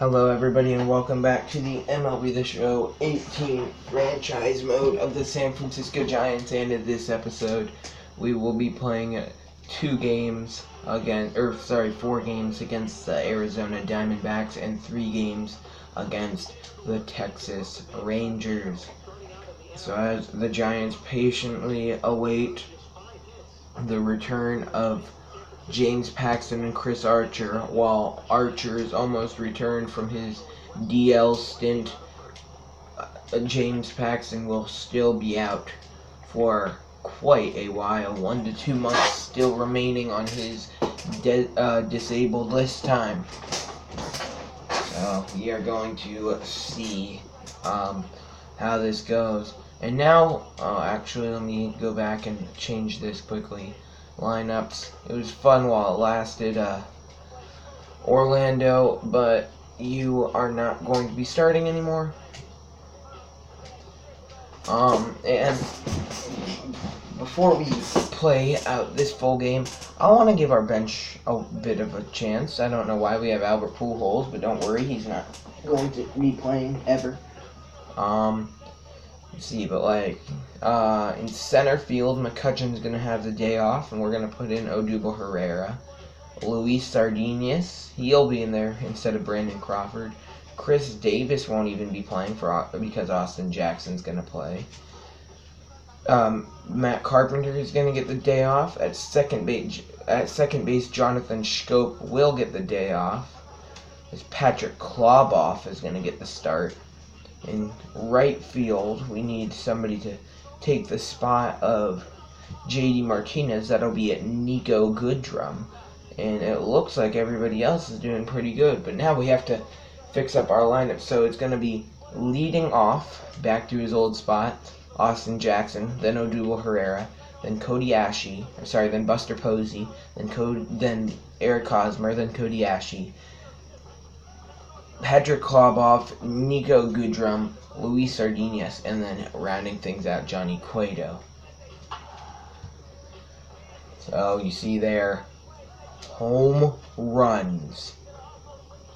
Hello everybody and welcome back to the MLB The Show 18 franchise mode of the San Francisco Giants, and in this episode we will be playing 4 games against the Arizona Diamondbacks and 3 games against the Texas Rangers. So as the Giants patiently await the return of James Paxton and Chris Archer, while Archer is almost returned from his DL stint, James Paxton will still be out for quite a while, 1 to 2 months still remaining on his disabled list time. So we are going to see how this goes. And now, actually, let me go back and change this quickly. Lineups. It was fun while it lasted. Orlando, but you are not going to be starting anymore. And before we play out this full game, I want to give our bench a bit of a chance. I don't know why we have Albert Pujols, but don't worry, he's not going to be playing ever. Let's see, but in center field, McCutcheon's going to have the day off, and we're going to put in Odubel Herrera. Luis Sardinas, he'll be in there instead of Brandon Crawford. Chris Davis won't even be playing because Austin Jackson's going to play. Matt Carpenter is going to get the day off. At second base, Jonathan Schoop will get the day off. Patrick Kloboff is going to get the start. In right field, we need somebody to take the spot of J.D. Martinez. That'll be at Nico Goodrum. And it looks like everybody else is doing pretty good. But now we have to fix up our lineup. So it's going to be leading off, back to his old spot, Austin Jackson, then Odubel Herrera, then then Buster Posey, then Eric Hosmer, then Cody Ashe, Patrick Kloboff, Nico Goodrum, Luis Sardinas, and then rounding things out, Johnny Cueto. So you see there, home runs.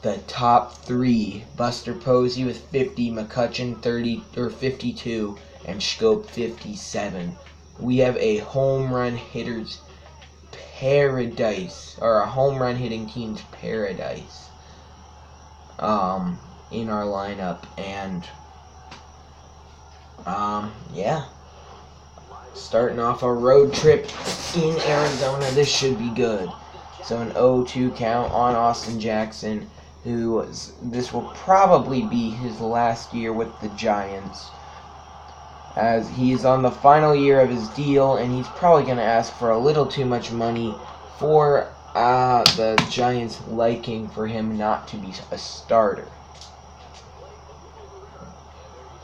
The top 3, Buster Posey with 50, McCutcheon 52, and Schoop 57. We have a home run hitter's paradise, or a home run hitting team's paradise. In our lineup, and starting off a road trip in Arizona. This should be good. So an 0-2 count on Austin Jackson, this will probably be his last year with the Giants, as he's on the final year of his deal, and he's probably going to ask for a little too much money for the Giants' liking for him not to be a starter.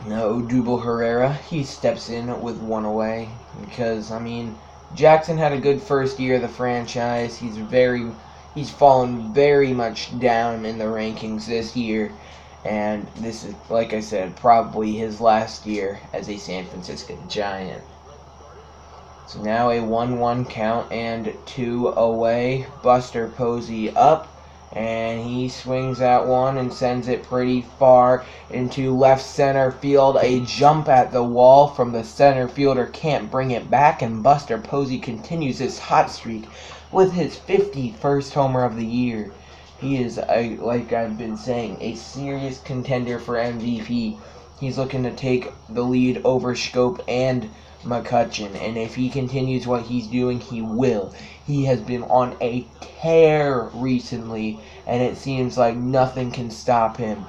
Now Odubel Herrera, he steps in with 1 away because, Jackson had a good first year of the franchise. He's fallen very much down in the rankings this year, and this is, like I said, probably his last year as a San Francisco Giant. So now a 1-1 count and 2 away. Buster Posey up, and he swings at one and sends it pretty far into left center field. A jump at the wall from the center fielder can't bring it back, and Buster Posey continues his hot streak with his 51st homer of the year. He is, like I've been saying, a serious contender for MVP. He's looking to take the lead over Schoop and McCutcheon, and if he continues what he's doing, he will. He has been on a tear recently, and it seems like nothing can stop him.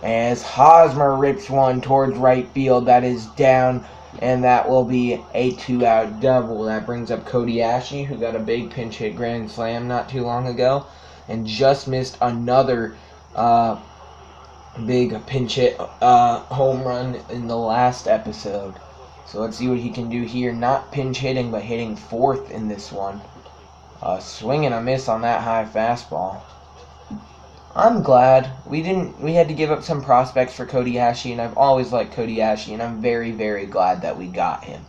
As Hosmer rips one towards right field, that is down, and that will be a 2-out double. That brings up Cody Ashe, who got a big pinch hit grand slam not too long ago, and just missed another big pinch hit home run in the last episode. So let's see what he can do here. Not pinch hitting, but hitting 4th in this one. Swing and a miss on that high fastball. I'm glad we had to give up some prospects for Cody Ashe, and I've always liked Cody Ashe, and I'm very, very glad that we got him.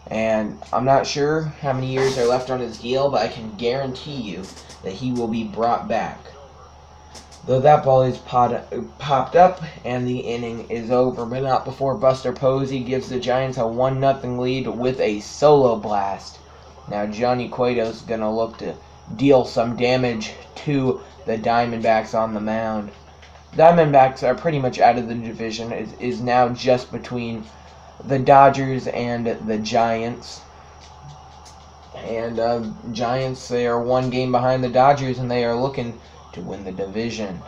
And I'm not sure how many years are left on his deal, but I can guarantee you that he will be brought back. Though that ball is popped up and the inning is over, but not before Buster Posey gives the Giants a 1-0 lead with a solo blast. Now Johnny Cueto's going to look to deal some damage to the Diamondbacks on the mound. Diamondbacks are pretty much out of the division. It is now just between the Dodgers and the Giants. And Giants, they are one game behind the Dodgers, and they are looking to win the division.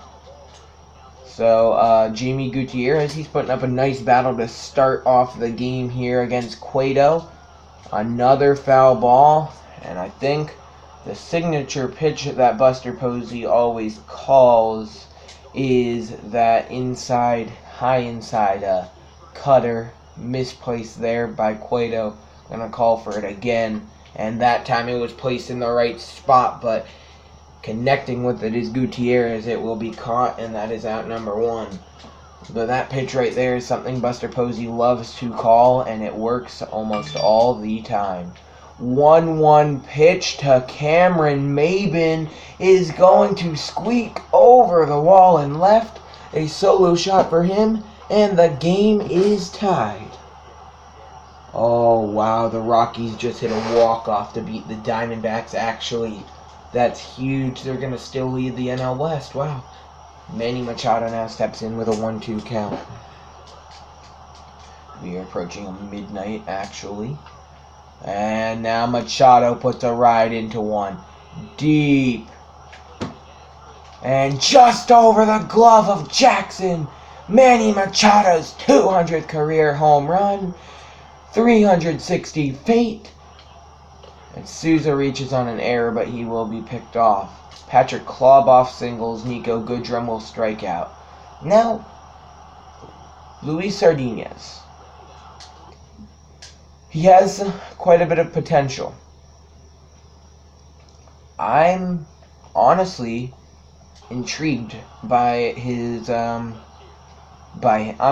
So Jamie Gutierrez, he's putting up a nice battle to start off the game here against Cueto. Another foul ball, and I think the signature pitch that Buster Posey always calls is that high inside cutter, misplaced there by Cueto. Gonna call for it again, and that time it was placed in the right spot, but connecting with it is Gutierrez. It will be caught, and that is out number 1. But that pitch right there is something Buster Posey loves to call, and it works almost all the time. 1-1 pitch to Cameron Maben is going to squeak over the wall and left. A solo shot for him, and the game is tied. Oh, wow, the Rockies just hit a walk-off to beat the Diamondbacks, actually. That's huge. They're going to still lead the NL West. Wow. Manny Machado now steps in with a 1-2 count. We are approaching midnight, actually. And now Machado puts a ride into one. Deep. And just over the glove of Jackson. Manny Machado's 200th career home run. 360 feet. And Souza reaches on an error, but he will be picked off. Patrick Klaboff singles. Nico Goodrum will strike out. Now, Luis Sardinez. He has quite a bit of potential. I'm honestly intrigued by his I'm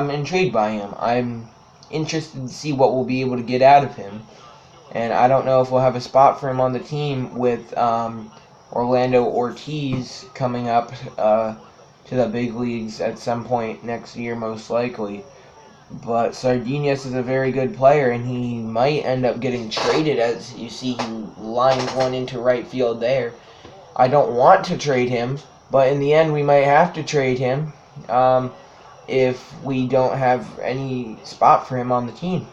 intrigued by him. I'm interested to see what we'll be able to get out of him. And I don't know if we'll have a spot for him on the team with Orlando Ortiz coming up to the big leagues at some point next year, most likely. But Sardinez is a very good player, and he might end up getting traded. As you see, he lines one into right field there. I don't want to trade him, but in the end, we might have to trade him if we don't have any spot for him on the team.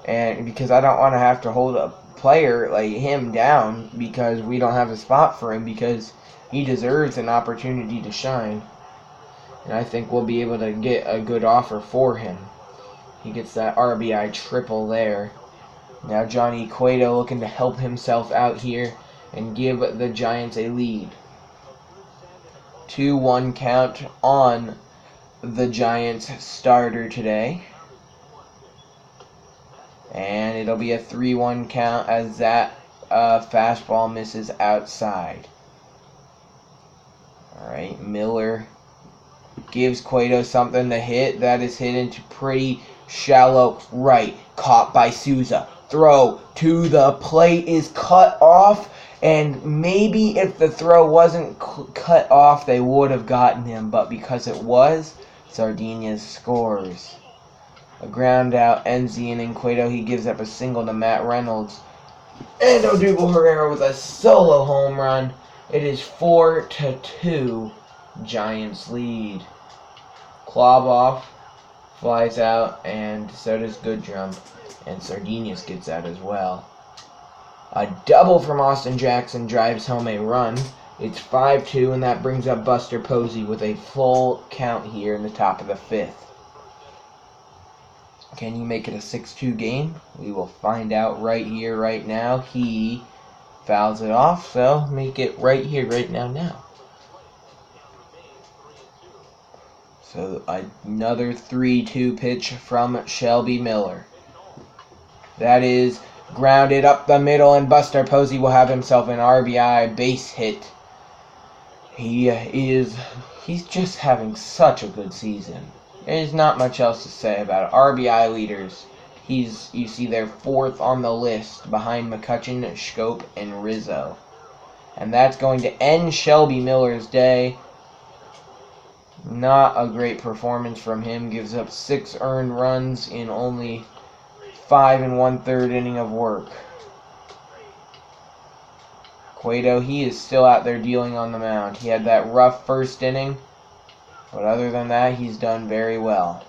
And because I don't want to have to hold a player like him down because we don't have a spot for him, because he deserves an opportunity to shine. And I think we'll be able to get a good offer for him. He gets that RBI triple there. Now Johnny Cueto looking to help himself out here and give the Giants a lead. 2-1 count on the Giants starter today. And it'll be a 3-1 count as that fastball misses outside. Alright, Miller gives Cueto something to hit. That is hit into pretty shallow right. Caught by Souza. Throw to the plate is cut off. And maybe if the throw wasn't cut off, they would have gotten him. But because it was, Sardinez scores. A ground out ends the inning. Cueto, he gives up a single to Matt Reynolds. And Odubel Herrera with a solo home run. It is 4-2. Giants lead. Klaboff flies out, and so does Goodrum. And Sardinez gets out as well. A double from Austin Jackson drives home a run. It's 5-2, and that brings up Buster Posey with a full count here in the top of the 5th. Can you make it a 6-2 game? We will find out right here, right now. He fouls it off, so make it right here, right now. So another 3-2 pitch from Shelby Miller. That is grounded up the middle, and Buster Posey will have himself an RBI base hit. He's just having such a good season. There's not much else to say about it. RBI leaders. You see they're 4th on the list behind McCutchen, Schoop, and Rizzo. And that's going to end Shelby Miller's day. Not a great performance from him. Gives up 6 earned runs in only 5 1/3 inning of work. Cueto, he is still out there dealing on the mound. He had that rough first inning, but other than that, he's done very well.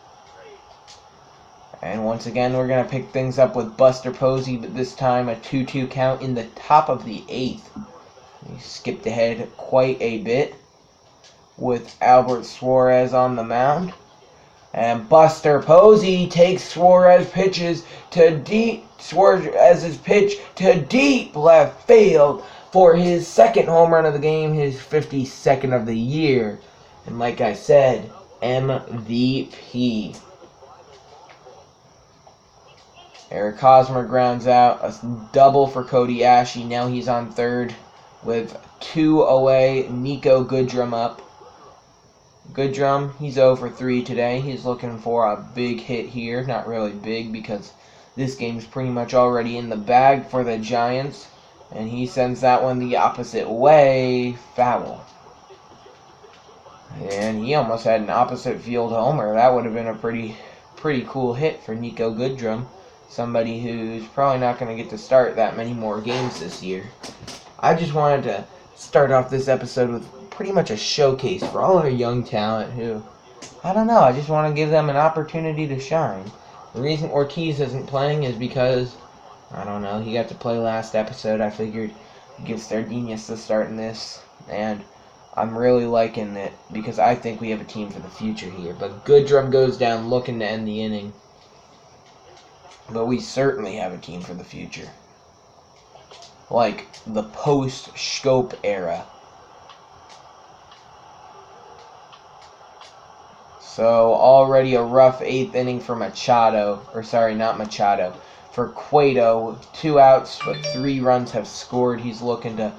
And once again, we're going to pick things up with Buster Posey, but this time a 2-2 count in the top of the 8th. He skipped ahead quite a bit with Albert Suarez on the mound. And Buster Posey takes Suarez's pitch to deep left field for his 2nd home run of the game, his 52nd of the year. And like I said, MVP. Eric Hosmer grounds out a double for Cody Ashe. Now he's on third with 2 away. Nico Goodrum up. Goodrum, he's 0 for 3 today. He's looking for a big hit here. Not really big because this game's pretty much already in the bag for the Giants. And he sends that one the opposite way. Foul. And he almost had an opposite field homer. That would have been a pretty cool hit for Nico Goodrum. Somebody who's probably not going to get to start that many more games this year. I just wanted to start off this episode with pretty much a showcase for all our young talent who, I don't know, I just want to give them an opportunity to shine. The reason Ortiz isn't playing is because, I don't know, he got to play last episode. I figured give Sardinius the start in this, and I'm really liking it because I think we have a team for the future here. But Goodrum goes down looking to end the inning. But we certainly have a team for the future. Like the post-Scope era. So already a rough 8th inning for for Cueto. 2 outs, but 3 runs have scored. He's looking to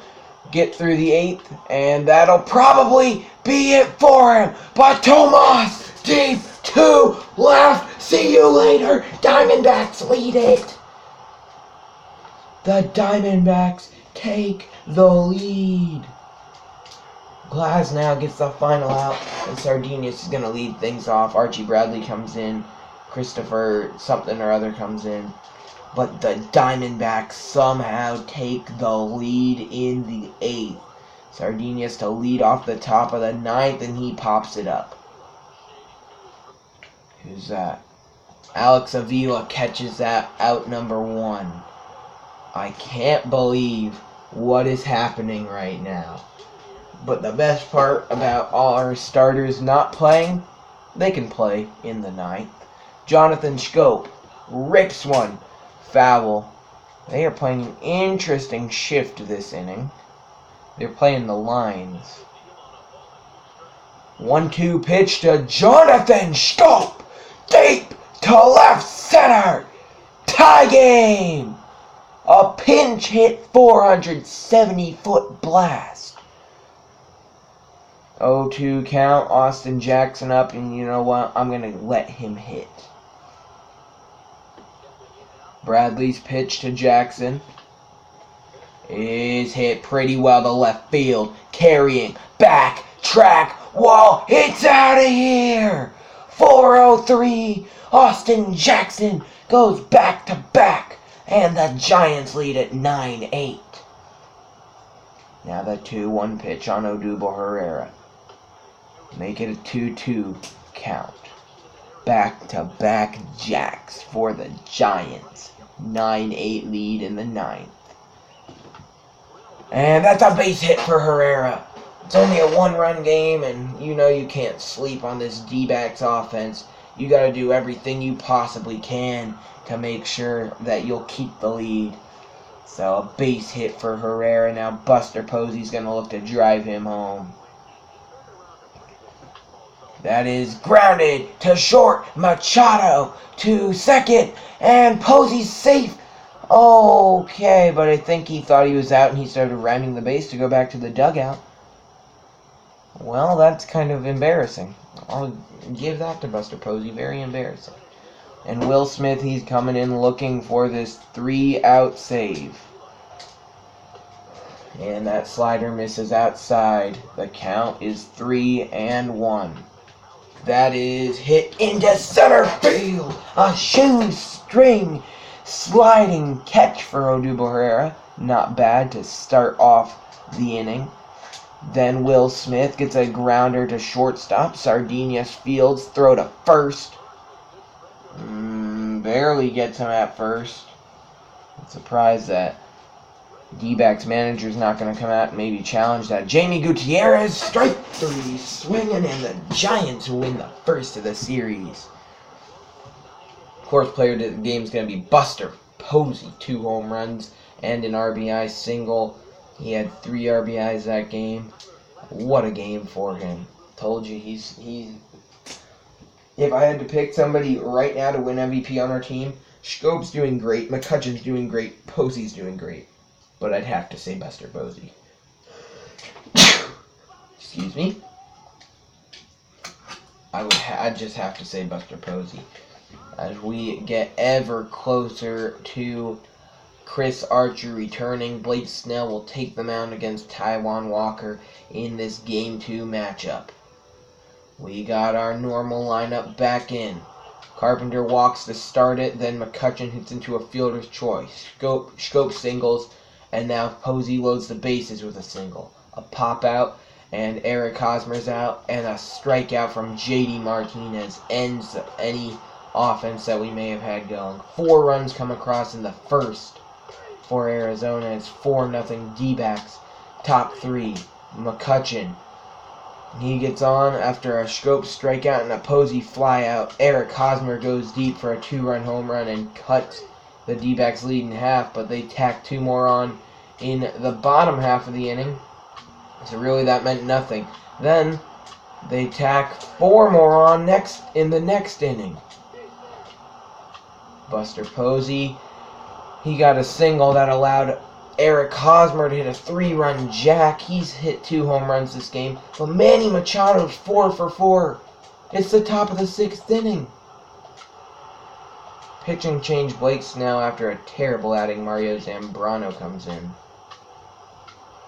get through the 8th, and that'll probably be it for him. But Tomas deep to left. See you later. Diamondbacks lead it. The Diamondbacks take the lead. Glasnow gets the final out, and Sardinius is going to lead things off. Archie Bradley comes in. Christopher something or other comes in. But the Diamondbacks somehow take the lead in the 8th. Sardinius to lead off the top of the 9th, and he pops it up. Who's that? Alex Avila catches that out number 1. I can't believe what is happening right now. But the best part about all our starters not playing, they can play in the 9th. Jonathan Schoop rips one. Foul. They are playing an interesting shift this inning. They're playing the lines. 1-2 pitch to Jonathan Schoop. Deep to left center. Tie game. A pinch hit 470-foot blast. 0-2 count. Austin Jackson up, and you know what? I'm going to let him hit. Bradley's pitch to Jackson is hit pretty well to left field. Carrying, back, track, wall. It's out of here. 4-0-3. Austin Jackson goes back to back. And the Giants lead at 9-8. Now the 2-1 pitch on Odubel Herrera. Make it a 2-2 count. Back-to-back jacks for the Giants. 9-8 lead in the 9th. And that's a base hit for Herrera. It's only a 1-run game, and you know you can't sleep on this D-backs offense. You got to do everything you possibly can to make sure that you'll keep the lead. So a base hit for Herrera. Now Buster Posey's going to look to drive him home. That is grounded to short. Machado to second. And Posey's safe. Okay, but I think he thought he was out and he started ramming the base to go back to the dugout. Well, that's kind of embarrassing. I'll give that to Buster Posey. Very embarrassing. And Will Smith, he's coming in looking for this 3-out save. And that slider misses outside. The count is 3-1. That is hit into center field. A shoestring sliding catch for Odubel Herrera. Not bad to start off the inning. Then Will Smith gets a grounder to shortstop. Sardinius Fields throw to first. Barely gets him at first. I'm surprised that D-backs manager's not going to come out and maybe challenge that. Jamie Gutierrez, strike three, swinging, and the Giants win the first of the series. Fourth player to the game is going to be Buster Posey, 2 home runs and an RBI single. He had 3 RBIs that game. What a game for him. Told you, he's if I had to pick somebody right now to win MVP on our team, Schoop's doing great, McCutcheon's doing great, Posey's doing great. But I'd have to say Buster Posey. Excuse me. I'd just have to say Buster Posey. As we get ever closer to Chris Archer returning, Blake Snell will take the mound against Taijuan Walker in this Game 2 matchup. We got our normal lineup back in. Carpenter walks to start it, then McCutcheon hits into a fielder's choice. Schoop singles, and now Posey loads the bases with a single. A pop out, and Eric Hosmer's out, and a strikeout from J.D. Martinez ends any offense that we may have had going. 4 runs come across in the first for Arizona. It's 4-0 D-backs. Top 3, McCutcheon. He gets on after a Schoop strikeout and a Posey flyout. Eric Hosmer goes deep for a 2-run home run and cuts the D-backs lead in half, but they tack 2 more on in the bottom half of the inning. So really that meant nothing. Then they tack 4 more on in the next inning. Buster Posey, he got a single that allowed Eric Hosmer to hit a 3-run jack. He's hit 2 home runs this game. But Manny Machado's 4 for 4. It's the top of the 6th inning. Pitching change, Blake Snell after a terrible outing. Mario Zambrano comes in.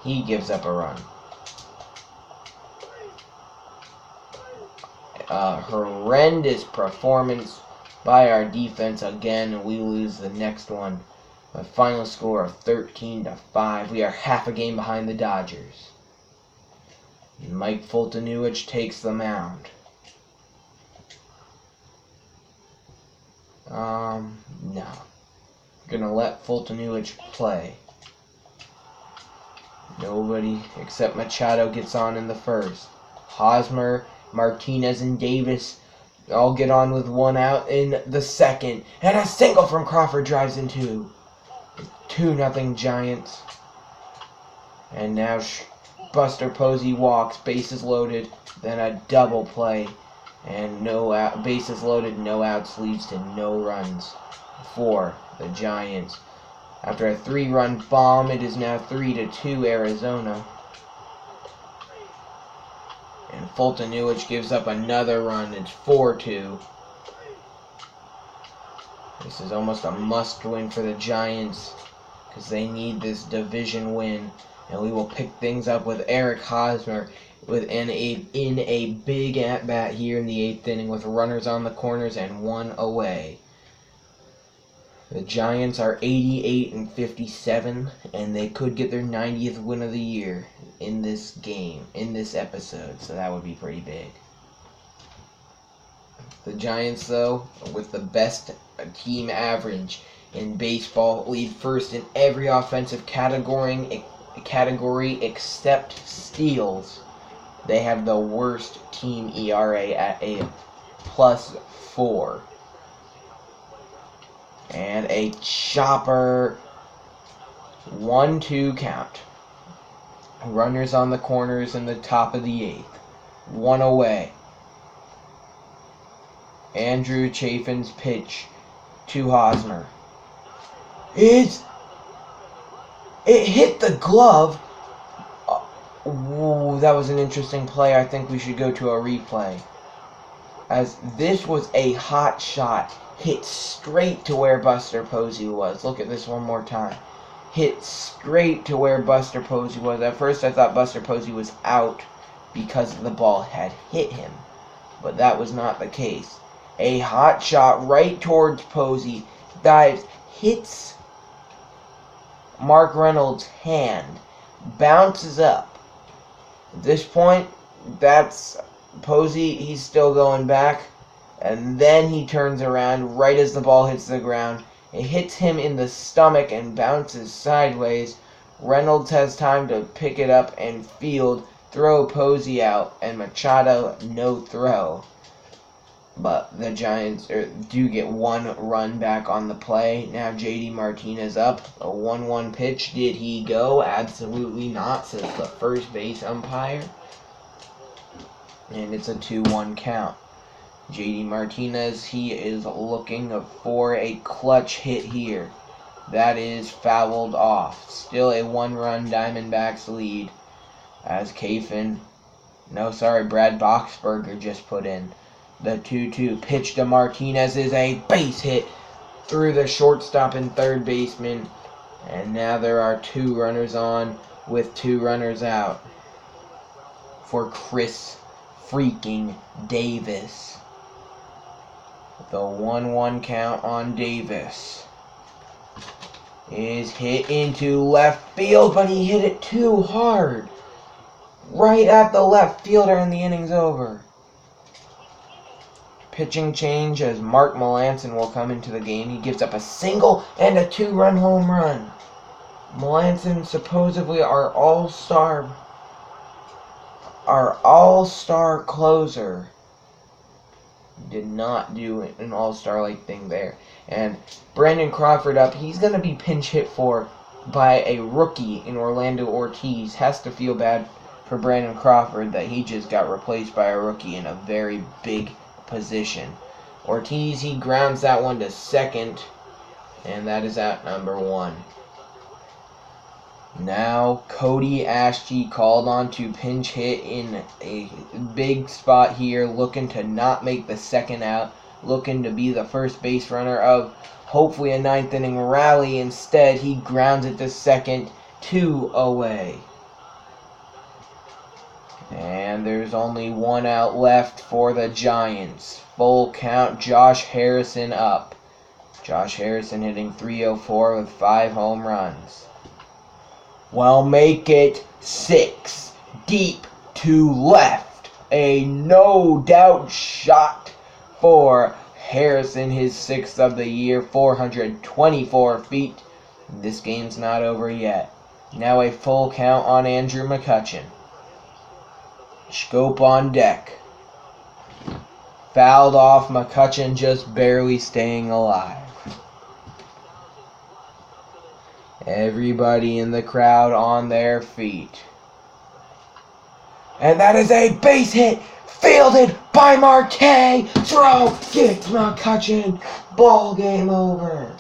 He gives up a run. A horrendous performance by our defense again, and we lose the next one. A final score of 13-5. We are half a game behind the Dodgers. Mike Fultonewicz takes the mound. No. Gonna let Fultonewicz play. Nobody except Machado gets on in the first. Hosmer, Martinez, and Davis all get on with 1 out in the second. And a single from Crawford drives in 2. 2-0 Giants. And now Buster Posey walks, bases loaded, then a double play, and no out, bases loaded, no outs leads to no runs for the Giants. After a 3-run bomb, it is now 3-2 Arizona. And Fultonewicz gives up another run. It's 4-2. This is almost a must-win for the Giants, because they need this division win. And we will pick things up with Eric Hosmer in a big at-bat here in the 8th inning with runners on the corners and 1 away. The Giants are 88-57, and they could get their 90th win of the year in this game, in this episode, so that would be pretty big. The Giants, though, with the best team average in baseball, lead first in every offensive category except steals. They have the worst team ERA at a +4. And a chopper. 1-2 count. Runners on the corners in the top of the 8th. 1 away. Andrew Chafin's pitch to Hosmer. It hit the glove. Ooh, that was an interesting play. I think we should go to a replay, as this was a hot shot. Hit straight to where Buster Posey was. Look at this one more time. hit straight to where Buster Posey was. At first I thought Buster Posey was out because the ball had hit him, but that was not the case. A hot shot right towards Posey, dives, hits Mark Reynolds' hand, bounces up. At this point, that's Posey, he's still going back, and then he turns around right as the ball hits the ground. It hits him in the stomach and bounces sideways. Reynolds has time to pick it up and field, throw Posey out, and Machado no throw. But the Giants do get one run back on the play. Now JD Martinez up. A 1-1 pitch. Did he go? Absolutely not, says the first base umpire. And it's a 2-1 count. JD Martinez, he is looking for a clutch hit here. That is fouled off. Still a 1-run Diamondbacks lead. As Brad Boxberger just put in. The 2-2 pitch to Martinez is a base hit through the shortstop and third baseman. And now there are 2 runners on with 2 runners out for Chris freaking Davis. The 1-1 count on Davis is hit into left field, but he hit it too hard. Right at the left fielder, and the inning's over. Pitching change as Mark Melancon will come into the game. He gives up a single and a 2-run home run. Melancon, supposedly our all-star closer, did not do an all-star-like thing there. And Brandon Crawford up. He's going to be pinch hit for by a rookie in Orlando Ortiz. Has to feel bad for Brandon Crawford that he just got replaced by a rookie in a very big position. Ortiz, he grounds that one to second, and that is out number 1. Now Cody Ashby called on to pinch hit in a big spot here, looking to not make the second out, looking to be the first base runner of hopefully a 9th inning rally. Instead, he grounds it to second, 2 away. And there's only 1 out left for the Giants. Full count, Josh Harrison up. Josh Harrison hitting .304 with 5 home runs. Well, make it 6. Deep to left. A no-doubt shot for Harrison, his 6th of the year, 424 feet. This game's not over yet. Now a full count on Andrew McCutchen. Scope on deck. Fouled off, McCutchen just barely staying alive. Everybody in the crowd on their feet. And that is a base hit, fielded by Marte. Throw, get McCutchen. Ball game over.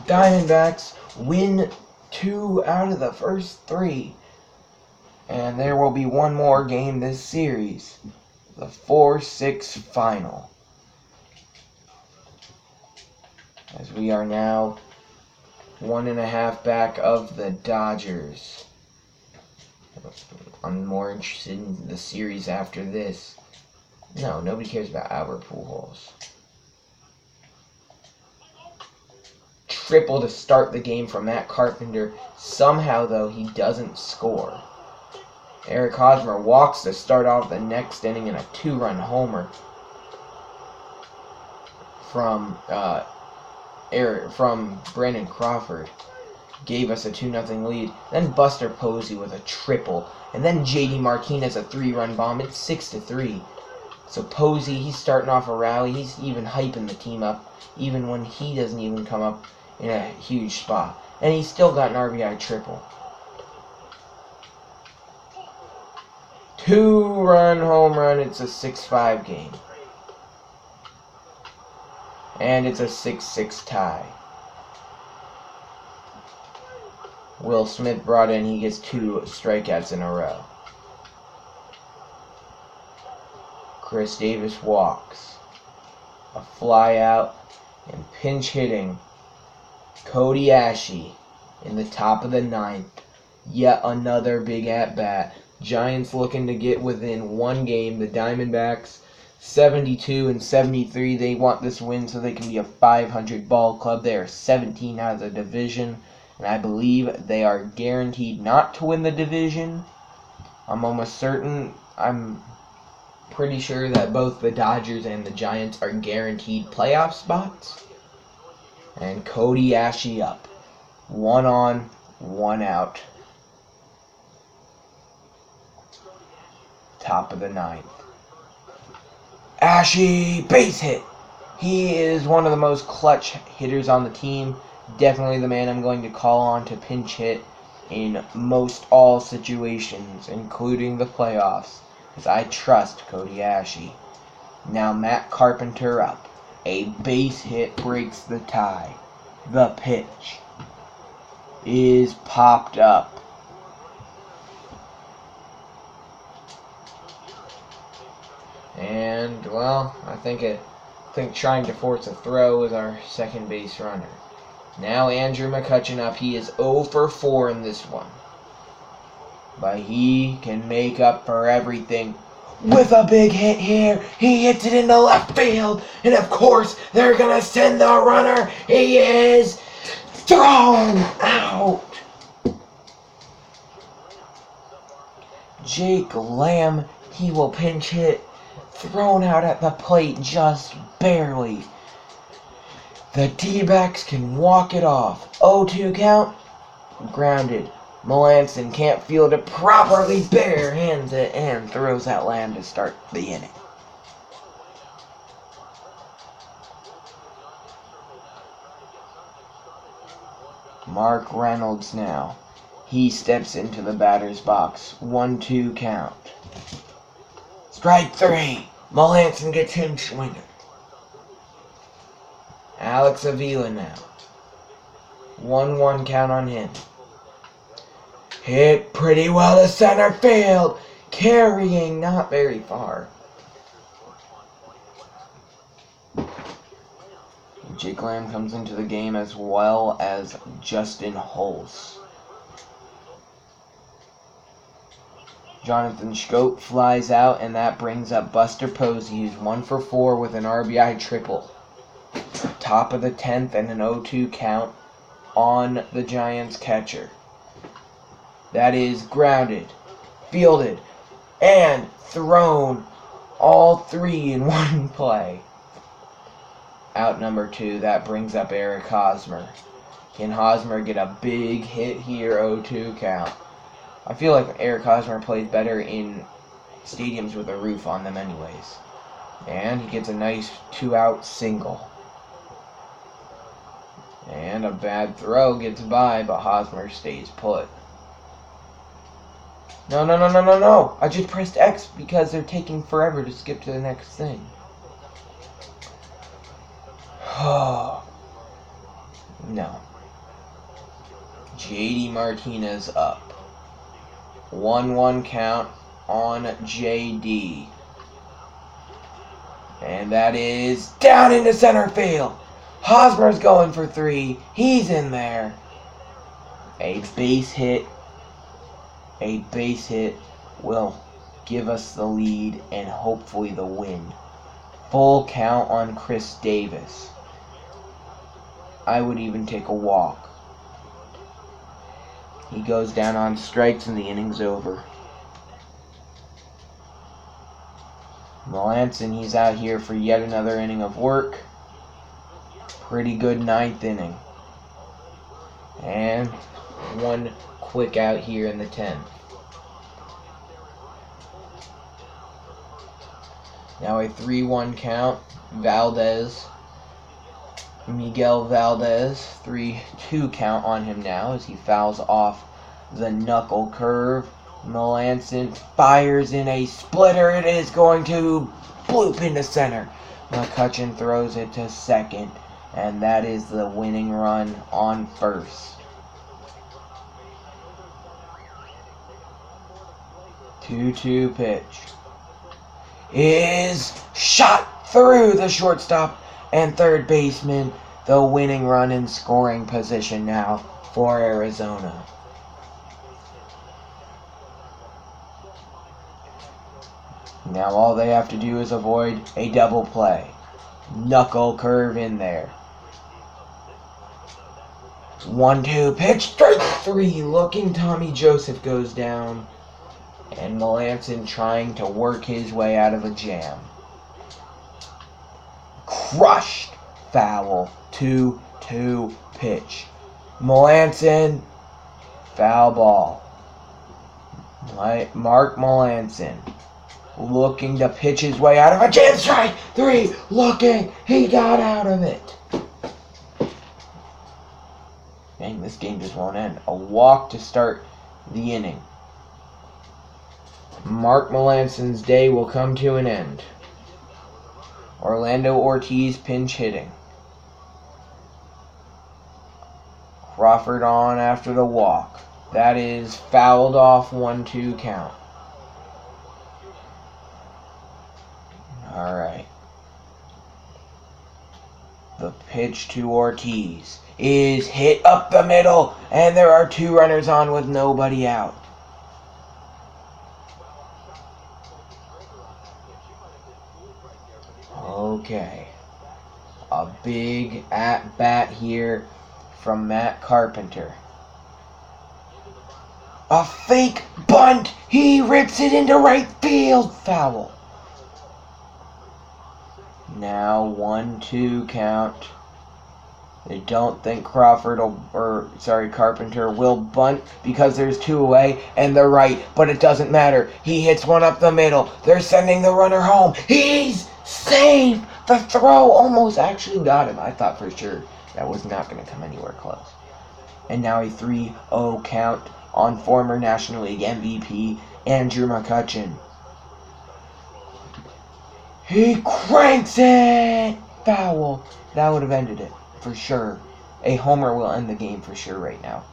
Diamondbacks win 2 out of the first 3. And there will be one more game this series. The 4-6 final. As we are now 1.5 back of the Dodgers. I'm more interested in the series after this. No, nobody cares about Albert Pujols. Triple to start the game from Matt Carpenter. Somehow, though, he doesn't score. Eric Hosmer walks to start off the next inning in a 2-run homer from Brandon Crawford. Gave us a 2-0 lead. Then Buster Posey with a triple. And then JD Martinez a 3-run bomb. It's 6-3. So Posey, he's starting off a rally. He's even hyping the team up, even when he doesn't even come up in a huge spot. And he's still got an RBI triple. 2-run home run. It's a 6-5 game. And it's a 6-6 tie. Will Smith brought in. He gets 2 strikeouts in a row. Chris Davis walks. A fly out. And pinch hitting Cody Ashe in the top of the ninth. Yet another big at-bat. Giants looking to get within one game. The Diamondbacks 72 and 73. They want this win so they can be a 500 ball club. They are 17 out of the division. And I believe they are guaranteed not to win the division. I'm almost certain. I'm pretty sure that both the Dodgers and the Giants are guaranteed playoff spots. And Cody Ashe up. 1 on, 1 out. Top of the ninth. Ashe, base hit. He is one of the most clutch hitters on the team. Definitely the man I'm going to call on to pinch hit in most all situations, including the playoffs, because I trust Cody Ashe. Now Matt Carpenter up. A base hit breaks the tie. The pitch is popped up. And, well, I think trying to force a throw is our second base runner. Now Andrew McCutchen up. He is 0 for 4 in this one. But he can make up for everything with a big hit here. He hits it into left field. And of course, they're going to send the runner. He is thrown out. Jake Lamb, he will pinch hit. Thrown out at the plate just barely. The D-backs can walk it off. 0-2 count. Grounded. Melanson can't field it properly. Bare hands it and throws out Lamb to start the inning. Mark Reynolds now. He steps into the batter's box. 1-2 count. Strike 3. Melanson gets him swinging. Alex Avila now. 1-1 count on him. Hit pretty well to center field. Carrying not very far. Jake Lamb comes into the game as well as Justin Holtz. Jonathan Schoop flies out, and that brings up Buster Posey, who's 1 for 4 with an RBI triple. Top of the 10th and an 0-2 count on the Giants catcher. That is grounded, fielded, and thrown. All 3 in one play. Out number 2, that brings up Eric Hosmer. Can Hosmer get a big hit here? 0-2 count. I feel like Eric Hosmer plays better in stadiums with a roof on them anyways. And he gets a nice 2-out single. And a bad throw gets by, but Hosmer stays put. No. I just pressed X because they're taking forever to skip to the next thing. No. JD Martinez up. 1-1 count on JD. And that is down into center field. Hosmer's going for 3. He's in there. A base hit will give us the lead and hopefully the win. Full count on Chris Davis. I would even take a walk. He goes down on strikes and the inning's over. Melanson, he's out here for yet another inning of work. Pretty good 9th inning. And one quick out here in the 10th. Now a 3-1 count. Miguel Valdez, 3-2 count on him now as he fouls off the knuckle curve. Melanson fires in a splitter. It is going to bloop into center. McCutchen throws it to second, and that is the winning run on first. 2-2 pitch is shot through the shortstop, and third baseman, the winning run in scoring position now for Arizona. Now all they have to do is avoid a double play. Knuckle curve in there. 1-2 pitch, strike 3. Looking Tommy Joseph goes down. And Melancon trying to work his way out of a jam. Crushed. Foul. 2-2 pitch. Melancon. Foul ball. Mark Melancon looking to pitch his way out of a jam. Strike 3. Looking. He got out of it. Dang, this game just won't end. A walk to start the inning. Mark Melancon's day will come to an end. Orlando Ortiz pinch hitting. Crawford on after the walk. That is fouled off 1-2 count. Alright. The pitch to Ortiz is hit up the middle, and there are 2 runners on with nobody out. Okay. A big at-bat here from Matt Carpenter. A fake bunt. He rips it into right field. Foul. Now 1-2 count. They don't think Carpenter will bunt because there's 2 away and they're right, but it doesn't matter. He hits one up the middle. They're sending the runner home. He's safe. The throw almost actually got him. I thought for sure that was not going to come anywhere close. And now a 3-0 count on former National League MVP Andrew McCutchen. He cranks it! Foul. That would have ended it, for sure. A homer will end the game for sure right now.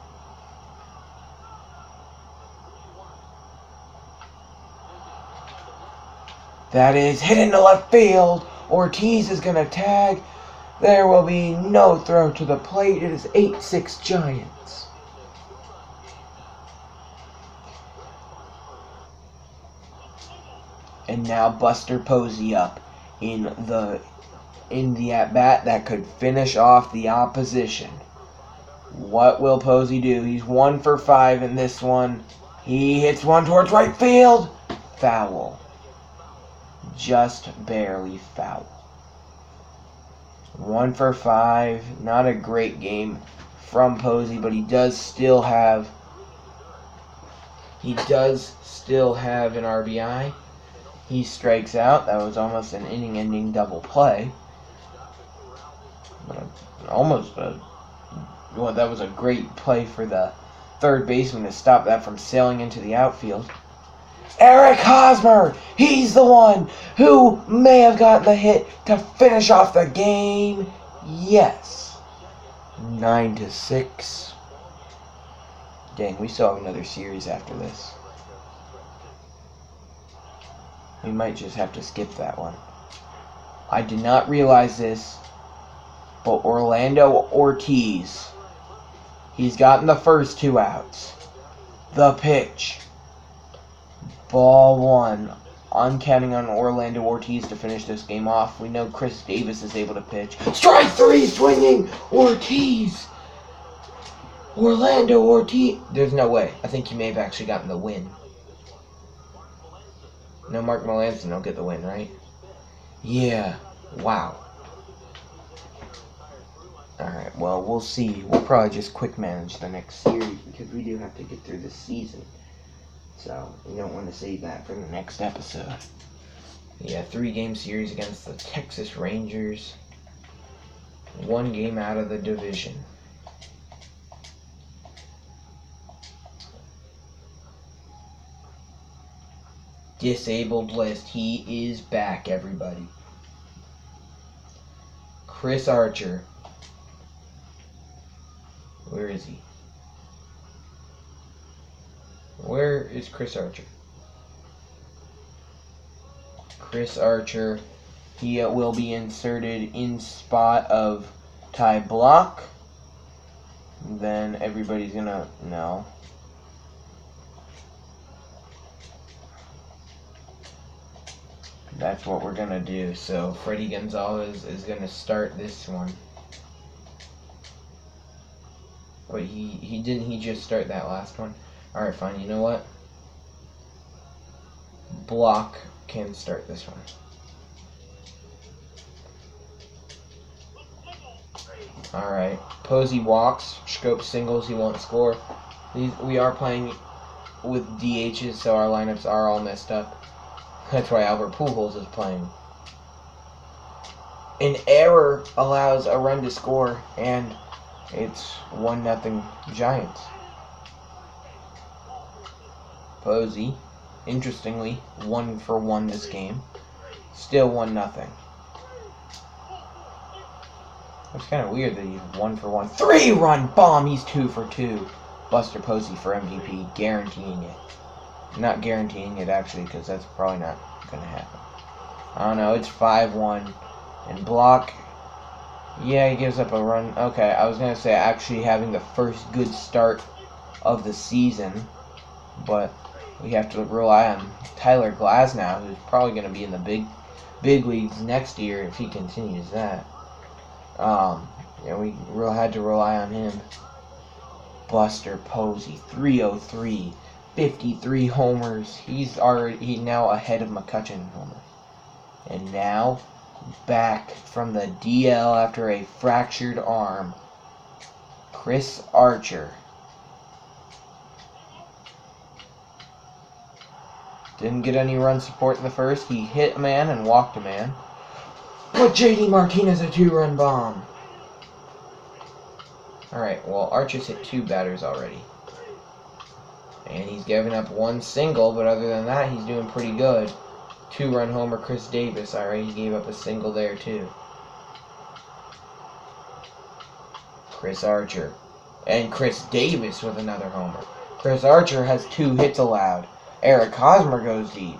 That is hit into left field. Ortiz is going to tag. There will be no throw to the plate. It is 8-6 Giants. And now Buster Posey up in the at-bat that could finish off the opposition. What will Posey do? He's 1 for 5 in this one. He hits one towards right field. Foul. Just barely foul. 1 for 5. Not a great game from Posey, but he does still have an RBI. He strikes out. That was almost an inning-ending double play. That was a great play for the third baseman to stop that from sailing into the outfield. Eric Hosmer, he's the one who may have gotten the hit to finish off the game. Yes. 9-6. Dang, we still have another series after this. We might just have to skip that one. I did not realize this, but Orlando Ortiz, he's gotten the first 2 outs. The pitch. Ball 1. I'm counting on Orlando Ortiz to finish this game off. We know Chris Davis is able to pitch. Strike 3 swinging! Ortiz! Orlando Ortiz. There's no way. I think he may have actually gotten the win. No, Mark Melancon will get the win, right? Yeah. Wow. Alright, well, we'll see. We'll probably just quick manage the next series because we do have to get through this season. So, we don't want to save that for the next episode. Yeah, 3-game series against the Texas Rangers. 1 game out of the division. Disabled list. He is back, everybody. Chris Archer. Where is he? Where is Chris Archer? Chris Archer He will be inserted in spot of Ty Block. Then everybody's gonna know. That's what we're gonna do. So Freddie Gonzalez is gonna start this one. Wait, he just start that last one? Alright, fine, you know what? Block can start this one. Alright. Posey walks, Scope singles, he won't score. We are playing with DHs, so our lineups are all messed up. That's why Albert Pujols is playing. An error allows a run to score, and it's 1-0 Giants. Posey, interestingly, 1-for-1 this game. Still 1-0. It's kind of weird that he's 1-for-1. 3-run bomb! He's 2-for-2. Buster Posey for MVP, guaranteeing it. Not guaranteeing it, actually, because that's probably not going to happen. I don't know, it's 5-1. And Block, yeah, he gives up a run. Okay, I was going to say actually having the first good start of the season, but we have to rely on Tyler Glasnow, who's probably going to be in the big leagues next year if he continues that. Yeah, we had to rely on him. Buster Posey, 303, 53 homers. He's now ahead of McCutcheon in homers. And now, back from the DL after a fractured arm, Chris Archer. Didn't get any run support in the first. He hit a man and walked a man. But JD Martinez a 2-run bomb. Alright, well, Archer's hit 2 batters already. And he's given up 1 single, but other than that, he's doing pretty good. 2-run homer, Chris Davis. Alright, he gave up a single there, too. Chris Archer. And Chris Davis with another homer. Chris Archer has 2 hits allowed. Eric Hosmer goes deep.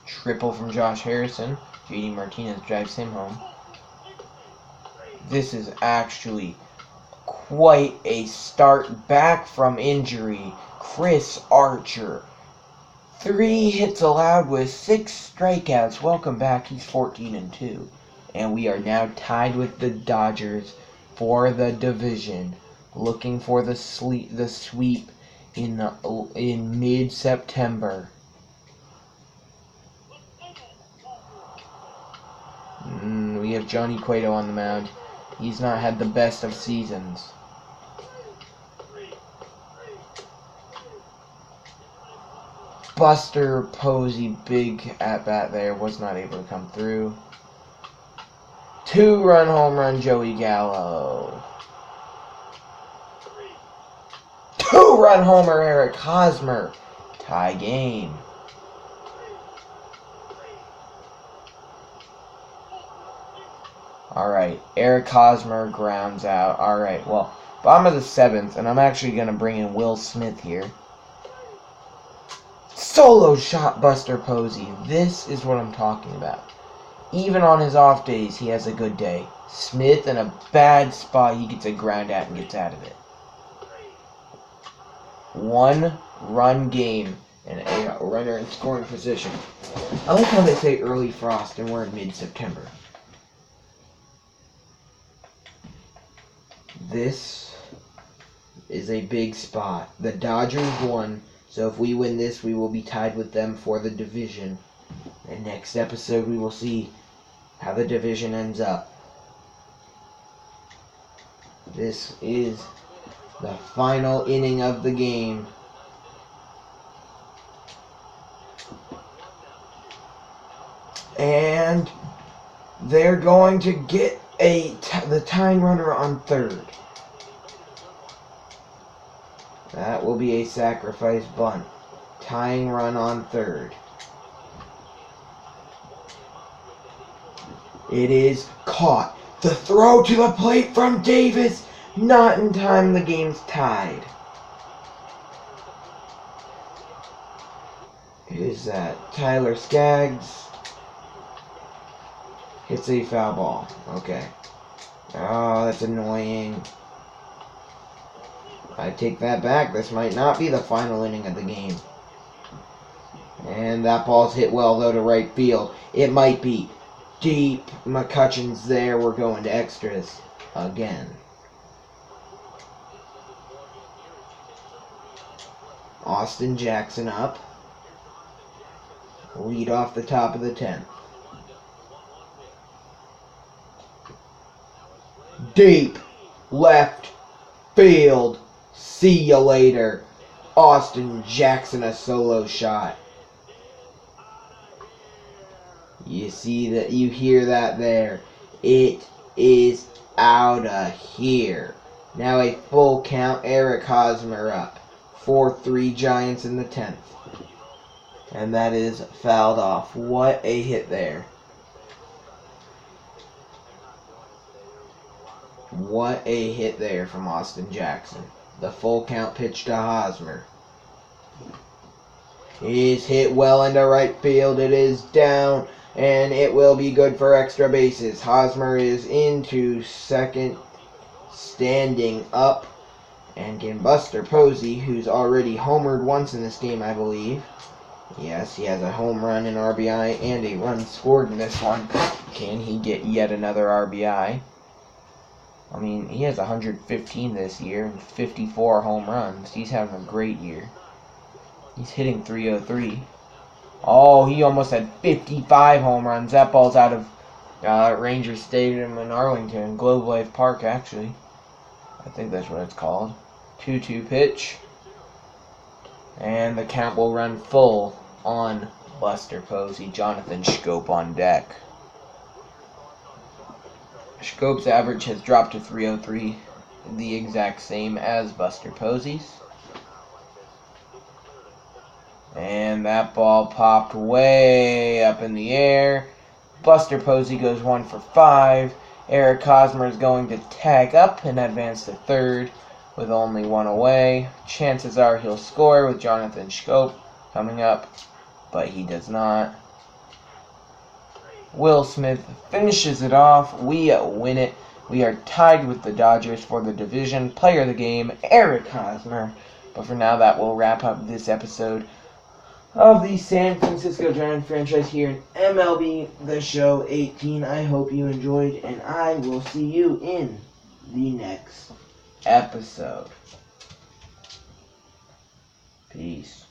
Triple from Josh Harrison. JD Martinez drives him home. This is actually quite a start back from injury. Chris Archer. 3 hits allowed with 6 strikeouts. Welcome back. He's 14-2. And we are now tied with the Dodgers for the division. Looking for the sweep in mid-September. We have Johnny Cueto on the mound. He's not had the best of seasons. Buster Posey, big at-bat there, was not able to come through. 2-run home run, Joey Gallo. 2-run homer, Eric Hosmer. Tie game. Alright, Eric Hosmer grounds out. Alright, well, bottom of the 7th, and I'm actually going to bring in Will Smith here. Solo shot Buster Posey. This is what I'm talking about. Even on his off days, he has a good day. Smith in a bad spot, he gets a ground out and gets out of it. 1-run game and a runner in scoring position. I like how they say early frost and we're in mid-September. This is a big spot. The Dodgers won, so if we win this, we will be tied with them for the division. And next episode, we will see how the division ends up. This is the final inning of the game. And they're going to get the tying runner on third. That will be a sacrifice bunt. Tying run on third. It is caught. The throw to the plate from Davis. Not in time. The game's tied. Who's that? Tyler Skaggs. Hits a foul ball. Okay. Oh, that's annoying. I take that back. This might not be the final inning of the game. And that ball's hit well, though, to right field. It might be deep. McCutcheon's there. We're going to extras again. Austin Jackson up. Lead off the top of the 10th. Deep left field. See you later. Austin Jackson, a solo shot. You see that? You hear that there? It is out of here. Now a full count. Eric Hosmer up. 4-3 Giants in the 10th. And that is fouled off. What a hit there. What a hit there from Austin Jackson. The full count pitch to Hosmer. Is hit well into right field. It is down, and it will be good for extra bases. Hosmer is into second, standing up, and can Buster Posey, who's already homered once in this game, I believe. Yes, he has a home run, an RBI, and a run scored in this one. Can he get yet another RBI? I mean, he has 115 this year and 54 home runs. He's having a great year. He's hitting .303. Oh, he almost had 55 home runs. That ball's out of Ranger Stadium in Arlington. Globe Life Park, actually. I think that's what it's called. 2-2 pitch. And the count will run full on Buster Posey. Jonathan Schoop on deck. Schoop's average has dropped to .303, the exact same as Buster Posey's. And that ball popped way up in the air. Buster Posey goes 1 for 5. Eric Hosmer is going to tag up and advance to third with only 1 away. Chances are he'll score with Jonathan Schoop coming up, but he does not. Will Smith finishes it off. We win it. We are tied with the Dodgers for the division. Player of the game, Eric Hosmer. But for now, that will wrap up this episode of the San Francisco Giants franchise here in MLB The Show 18. I hope you enjoyed, and I will see you in the next episode. Peace.